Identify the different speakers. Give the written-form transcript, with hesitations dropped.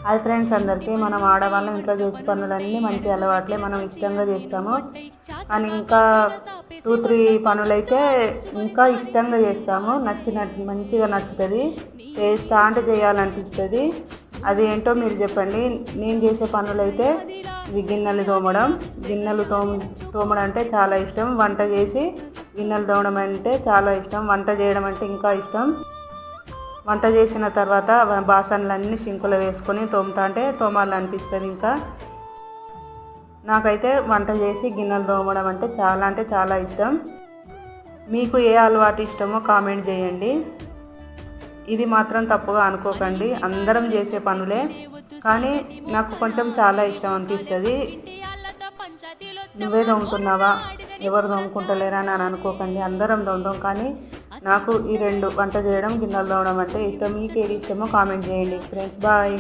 Speaker 1: Hi friends, అందరికీ మనం ఆడవాళ్ళం ఇంట్లో చేసే పనులన్నీ మంచి అలవాట్లే, మనం ఇష్టంగా చేస్తాము. కానీ ఇంకా 2-3 పనులైతే ఇంకా ఇష్టంగా చేస్తాము. మంచిగా నచ్చుతుంది, చేస్తా అంటే చేయాలనిపిస్తుంది. అది ఏంటో మీరు చెప్పండి. నేను చేసే పనులైతే ఇవి గిన్నెలు తోమడం అంటే చాలా ఇష్టం. వంట చేసి గిన్నెలు తోమడం అంటే చాలా ఇష్టం. వంట చేయడం అంటే ఇంకా ఇష్టం. వంట చేసిన తర్వాత బాసనలన్నీ సింకులో వేసుకొని తోమాలనిపిస్తుంది. ఇంకా నాకైతే వంట చేసి గిన్నెలు తోమడం అంటే చాలా ఇష్టం. మీకు ఏ అలవాటు ఇష్టమో కామెంట్ చేయండి. ఇది మాత్రం తప్పుగా అనుకోకండి, అందరం చేసే పనులే. కానీ నాకు కొంచెం చాలా ఇష్టం అనిపిస్తుంది. నువ్వే తోముతున్నావా, ఎవరు తోముకుంటలేరా అని అనుకోకండి, అందరం తోముతాం. కానీ నాకు ఈ రెండు, వంట చేయడం, గిన్నెలు తోమడం అంటే ఇష్టం. మీకు ఏది ఇష్టమో కామెంట్ చేయండి ఫ్రెండ్స్. బాయ్.